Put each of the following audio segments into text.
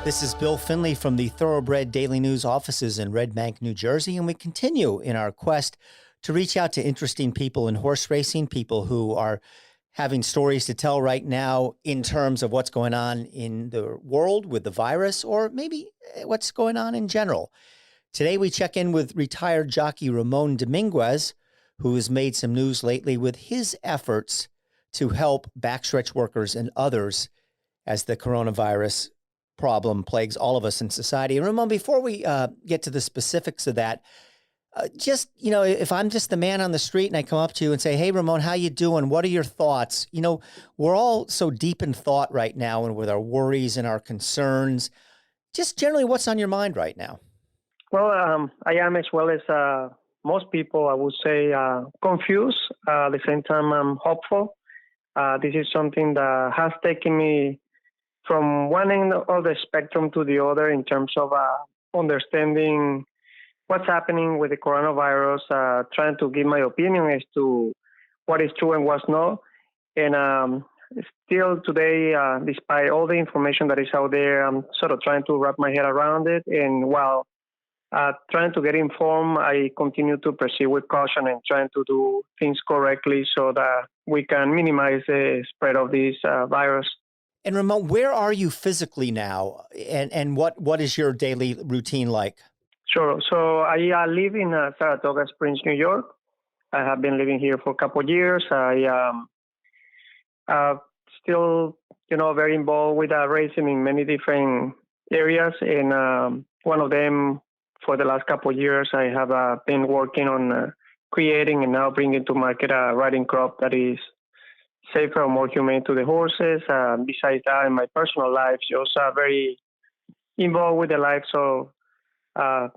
This is Bill Finley from the Thoroughbred Daily News offices in Red Bank, New Jersey, and we continue in our quest to reach out to interesting people in horse racing, people who are having stories to tell right now in terms of what's going on in the world with the virus, or maybe what's going on in general. Today, we check in with retired jockey Ramon Dominguez, who has made some news lately with his efforts to help backstretch workers and others as the coronavirus problem plagues all of us in society. And Ramon, before we get to the specifics of that, if I'm just the man on the street and I come up to you and say, hey, Ramon, how you doing? What are your thoughts? We're all so deep in thought right now, and with our worries and our concerns, just generally what's on your mind right now? Well, I am, as well as most people, I would say, confused. At the same time, I'm hopeful. This is something that has taken me from one end of the spectrum to the other in terms of understanding what's happening with the coronavirus, trying to give my opinion as to what is true and what's not. And still today, despite all the information that is out there, I'm sort of trying to wrap my head around it. And while trying to get informed, I continue to proceed with caution and trying to do things correctly so that we can minimize the spread of this virus. And Ramon, where are you physically now, and what is your daily routine like? Sure. So I live in Saratoga Springs, New York. I have been living here for a couple of years. I still, very involved with racing in many different areas. And one of them, for the last couple of years, I have been working on creating and now bringing to market a riding crop that is safer and more humane to the horses. Besides that, in my personal life, just very involved with the lives of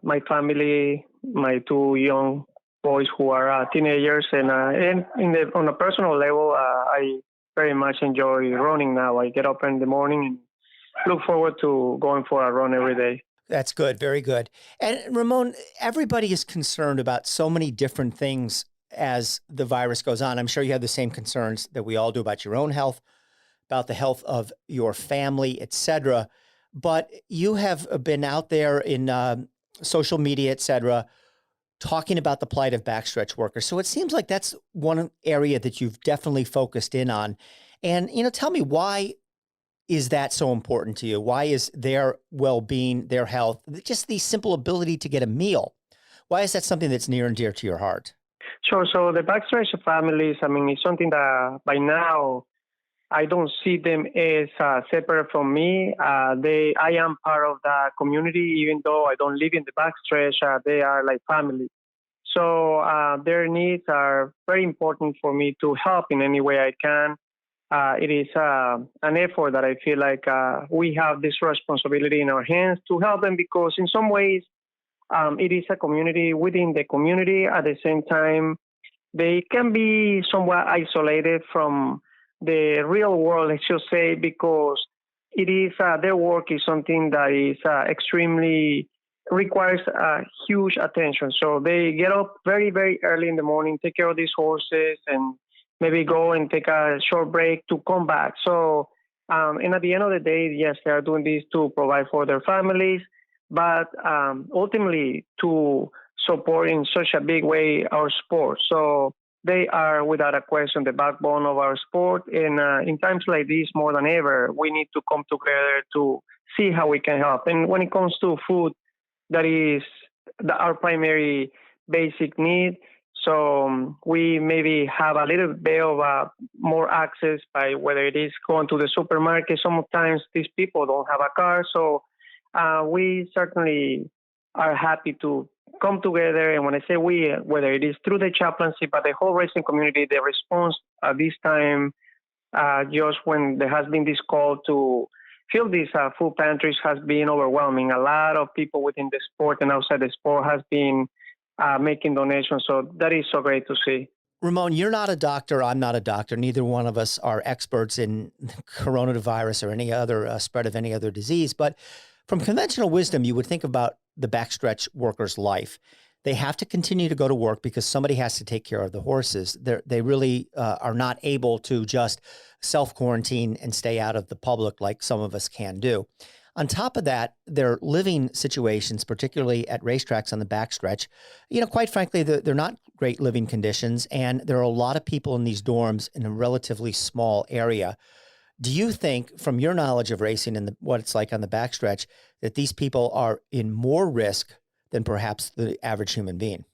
my family, my two young boys who are teenagers. And on a personal level, I very much enjoy running now. I get up in the morning and look forward to going for a run every day. That's good. Very good. And Ramon, everybody is concerned about so many different things as the virus goes on. I'm sure you have the same concerns that we all do about your own health, about the health of your family, et cetera. But you have been out there in social media, et cetera, talking about the plight of backstretch workers. So it seems like that's one area that you've definitely focused in on. And, tell me, why is that so important to you? Why is their well-being, their health, just the simple ability to get a meal? Why is that something that's near and dear to your heart? Sure. So the backstretch families, it's something that by now I don't see them as separate from me. I am part of the community, even though I don't live in the backstretch. They are like family. So their needs are very important for me to help in any way I can. It is an effort that I feel like we have this responsibility in our hands to help them, because in some ways it is a community within the community. At the same time, they can be somewhat isolated from the real world, let's just say, because it is their work is something that is extremely requires huge attention. So they get up very, very early in the morning, take care of these horses, and maybe go and take a short break to come back. So, and at the end of the day, yes, they are doing this to provide for their families, but ultimately to support in such a big way our sport. So they are, without a question, the backbone of our sport. And in times like this, more than ever, we need to come together to see how we can help. And when it comes to food, that is our primary basic need. So we maybe have a little bit of more access by whether it is going to the supermarket. Sometimes these people don't have a car. So we certainly are happy to come together. And when I say we, whether it is through the chaplaincy, but the whole racing community, the response at this time, just when there has been this call to fill these food pantries, has been overwhelming. A lot of people within the sport and outside the sport has been making donations. So that is so great to see. Ramon, you're not a doctor. I'm not a doctor. Neither one of us are experts in coronavirus or any other spread of any other disease. But from conventional wisdom, you would think about the backstretch worker's life. They have to continue to go to work because somebody has to take care of the horses. They really are not able to just self-quarantine and stay out of the public like some of us can do. On top of that, their living situations, particularly at racetracks on the backstretch, quite frankly, they're not great living conditions. And there are a lot of people in these dorms in a relatively small area. Do you think, from your knowledge of racing and what it's like on the backstretch, that these people are in more risk than perhaps the average human being?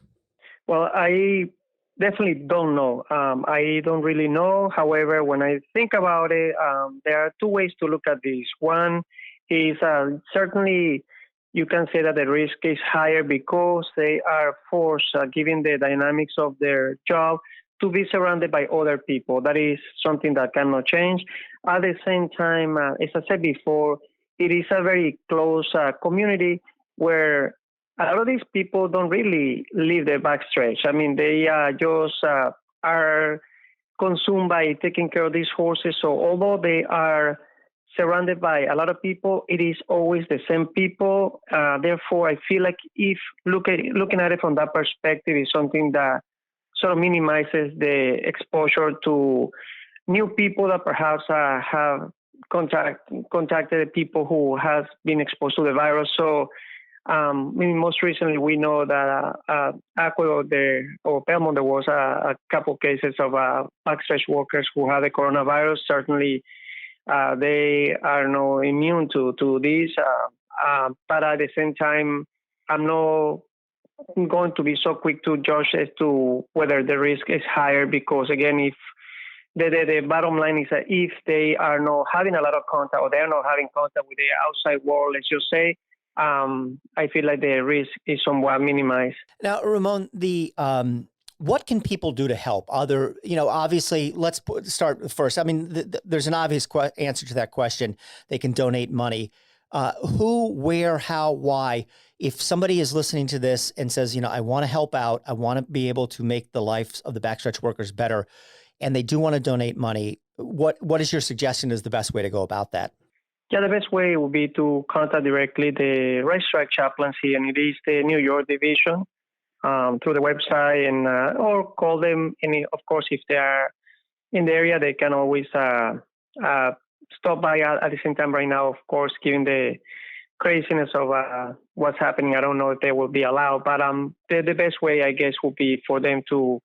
Well, I definitely don't know. I don't really know. However, when I think about it, there are two ways to look at this. One is certainly you can say that the risk is higher because they are forced, given the dynamics of their job, to be surrounded by other people. That is something that cannot change. At the same time, as I said before, it is a very close community where a lot of these people don't really leave the backstretch. I mean, they just are consumed by taking care of these horses. So although they are surrounded by a lot of people, it is always the same people. Therefore, I feel like if looking at it from that perspective is something that sort of minimizes the exposure to new people that perhaps have contacted people who has been exposed to the virus. So, most recently, we know that Aqua or Belmont, there was a couple cases of backstretch workers who had the coronavirus. Certainly, they are not immune to this. But at the same time, I'm not going to be so quick to judge as to whether the risk is higher because, again, if the bottom line is that if they are not having a lot of contact or they're not having contact with the outside world, let's just say, I feel like the risk is somewhat minimized. Now, Ramon, what can people do to help? Obviously, let's start first. I mean, there's an obvious answer to that question. They can donate money. Who, where, how, why? If somebody is listening to this and says, I want to help out, I want to be able to make the lives of the backstretch workers better, and they do want to donate money, what is your suggestion is the best way to go about that? Yeah, the best way would be to contact directly the racetrack chaplaincy, and it is the New York division through the website, and or call them. And of course, if they are in the area, they can always stop by at the same time. Right now, of course, given the craziness of what's happening, I don't know if they will be allowed. But the best way, I guess, would be for them to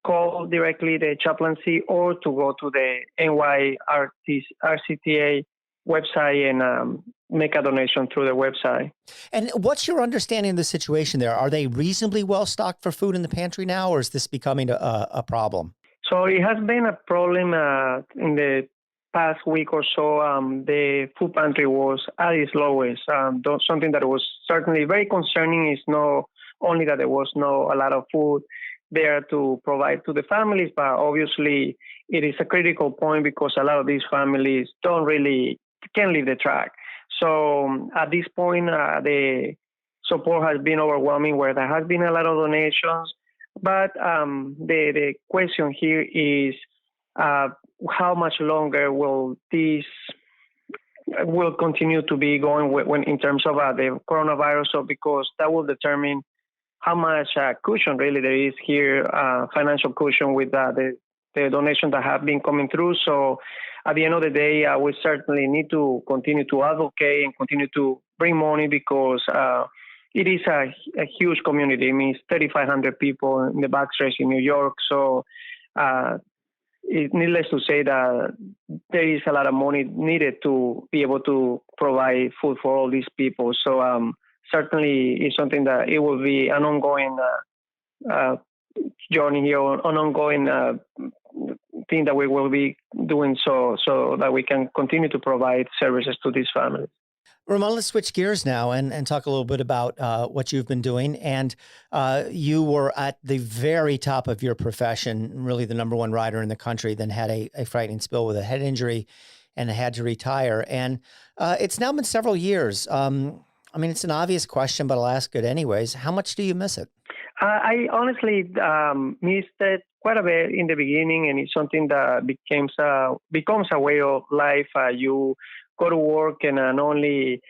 call directly the chaplaincy or to go to the NYRCTA website and make a donation through the website. And what's your understanding of the situation there? Are they reasonably well stocked for food in the pantry now, or is this becoming a problem? So it has been a problem in the past week or so. The food pantry was at its lowest. Something that was certainly very concerning is not only that there was a lot of food there to provide to the families, but obviously it is a critical point because a lot of these families can't leave the track. So at this point, the support has been overwhelming where there has been a lot of donations. But the question here is how much longer will this will continue to be going when in terms of the coronavirus? So because that will determine how much cushion really there is here, financial cushion with the donations that have been coming through. So at the end of the day, we certainly need to continue to advocate and continue to bring money because it is a huge community. It means 3,500 people in the backstretch in New York. So it's needless to say that there is a lot of money needed to be able to provide food for all these people. So certainly it's something that it will be an ongoing journey here, an ongoing thing that we will be doing so that we can continue to provide services to these families. Ramon, let's switch gears now and talk a little bit about what you've been doing. And you were at the very top of your profession, really the number one rider in the country, then had a frightening spill with a head injury and had to retire. And it's now been several years. I mean, it's an obvious question, but I'll ask it anyways. How much do you miss it? I honestly missed it quite a bit in the beginning, and it's something that becomes a way of life. You go to work and not only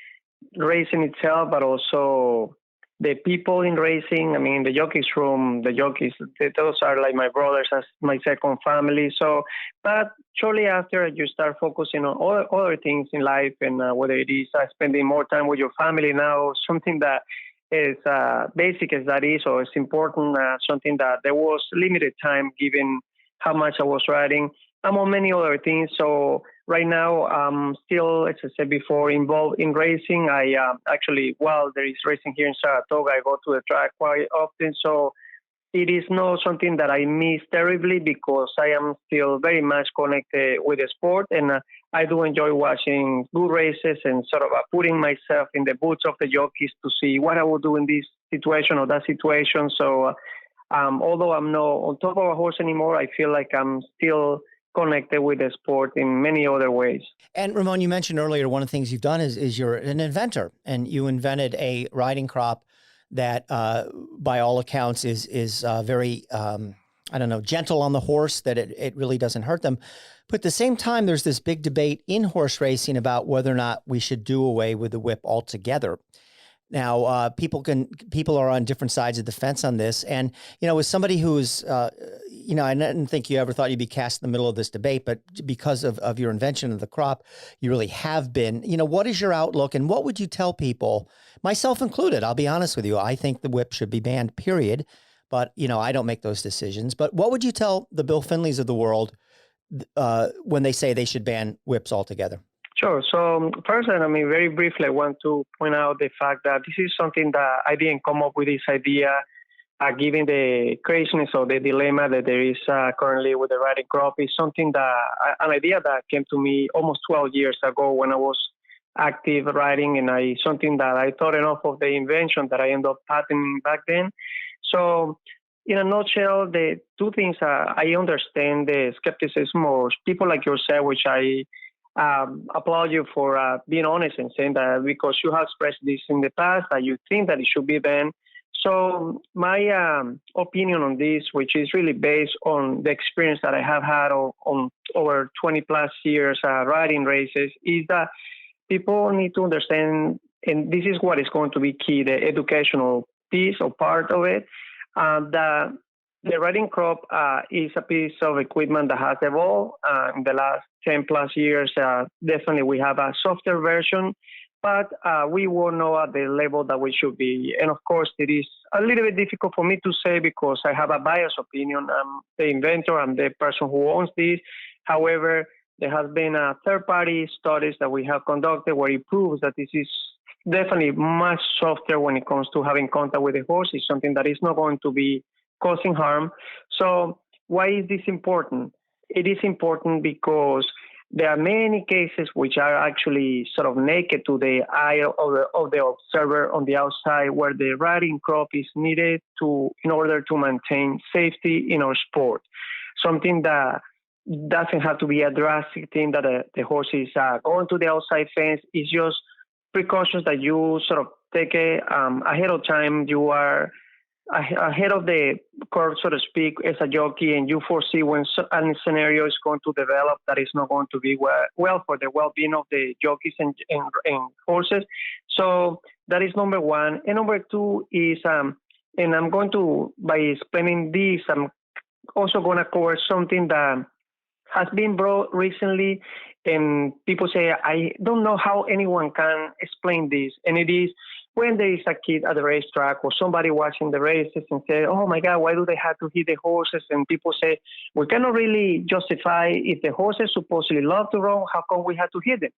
racing itself, but also the people in racing, I mean, the jockeys room, the jockeys, those are like my brothers as my second family. So, but shortly after, you start focusing on other things in life, and whether it is spending more time with your family now, something that is basic as that is, or it's important, something that there was limited time given how much I was riding, among many other things. So right now, I'm still, as I said before, involved in racing. I actually, while there is racing here in Saratoga, I go to the track quite often. So it is not something that I miss terribly because I am still very much connected with the sport, and I do enjoy watching good races and sort of putting myself in the boots of the jockeys to see what I would do in this situation or that situation. So although I'm not on top of a horse anymore, I feel like I'm still connected with the sport in many other ways. And Ramon, you mentioned earlier, one of the things you've done is you're an inventor, and you invented a riding crop that, by all accounts, is very, gentle on the horse, that it really doesn't hurt them. But at the same time, there's this big debate in horse racing about whether or not we should do away with the whip altogether. Now, people are on different sides of the fence on this. And, as somebody who's, I didn't think you ever thought you'd be cast in the middle of this debate, but because of your invention of the crop, you really have been. What is your outlook, and what would you tell people, myself included? I'll be honest with you. I think the whip should be banned, period. But, I don't make those decisions. But what would you tell the Bill Finleys of the world when they say they should ban whips altogether? Sure. So first, very briefly, I want to point out the fact that this is something that I didn't come up with this idea, given the craziness or the dilemma that there is currently with the riding crop. Is something an idea that came to me almost 12 years ago when I was active riding, and something that I thought enough of the invention that I ended up patenting back then. So in a nutshell, the two things, I understand the skepticism of people like yourself, which I applaud you for being honest and saying that, because you have expressed this in the past, that you think that it should be banned. So my opinion on this, which is really based on the experience that I have had on over 20 plus years riding races, is that people need to understand, and this is what is going to be key, the educational piece or part of it, that the riding crop is a piece of equipment that has evolved in the last 10 plus years. Definitely we have a softer version, but we won't know at the level that we should be. And of course, it is a little bit difficult for me to say because I have a biased opinion. I'm the inventor, I'm the person who owns this. However, there has been third-party studies that we have conducted where it proves that this is definitely much softer when it comes to having contact with the horse. It's something that is not going to be causing harm. So why is this important? It is important because there are many cases which are actually sort of naked to the eye of the observer on the outside, where the riding crop is needed in order to maintain safety in our sport. Something that doesn't have to be a drastic thing that the horse is going to the outside fence. It's just precautions that you sort of take ahead of time. You are ahead of the curve, so to speak, as a jockey, and you foresee when a scenario is going to develop that is not going to be well for the well-being of the jockeys and horses. So that is number one. And number two is, and I'm going to, by explaining this, I'm also going to cover something that has been brought recently, and people say, I don't know how anyone can explain this. And it is when there is a kid at the racetrack or somebody watching the races and say, oh my God, why do they have to hit the horses? And people say, we cannot really justify, if the horses supposedly love to run, how come we have to hit them?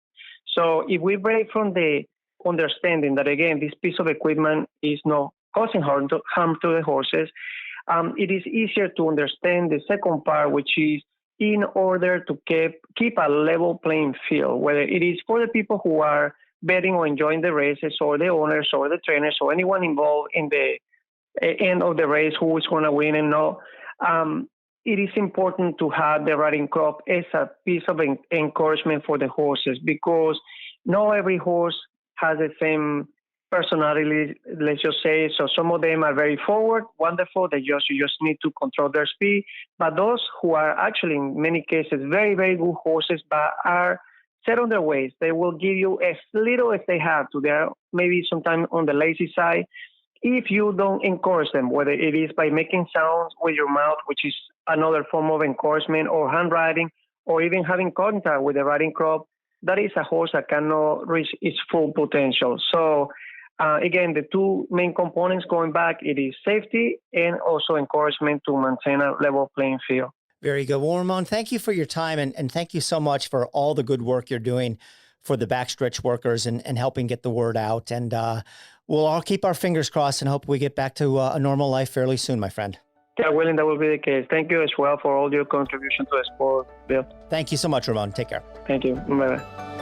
So if we break from the understanding that, again, this piece of equipment is not causing harm to the horses, it is easier to understand the second part, which is in order to keep a level playing field, whether it is for the people who are betting or enjoying the races, or the owners or the trainers or anyone involved in the end of the race who is going to win and not. It is important to have the riding crop as a piece of encouragement for the horses, because not every horse has the same personality, let's just say. So some of them are very forward, wonderful. You just need to control their speed. But those who are actually, in many cases, very, very good horses, but are set on their ways, they will give you as little as they have to. They are maybe sometimes on the lazy side. if you don't encourage them, whether it is by making sounds with your mouth, which is another form of encouragement, or hand riding, or even having contact with the riding crop, that is a horse that cannot reach its full potential. So again, the two main components going back, it is safety and also encouragement to maintain a level playing field. Very good. Well, Ramon, thank you for your time, and thank you so much for all the good work you're doing for the backstretch workers and helping get the word out. And we'll all keep our fingers crossed and hope we get back to a normal life fairly soon, my friend. Yeah, willing, that will be the case. Thank you as well for all your contribution to the sport, Bill. Thank you so much, Ramon. Take care. Thank you. Bye-bye.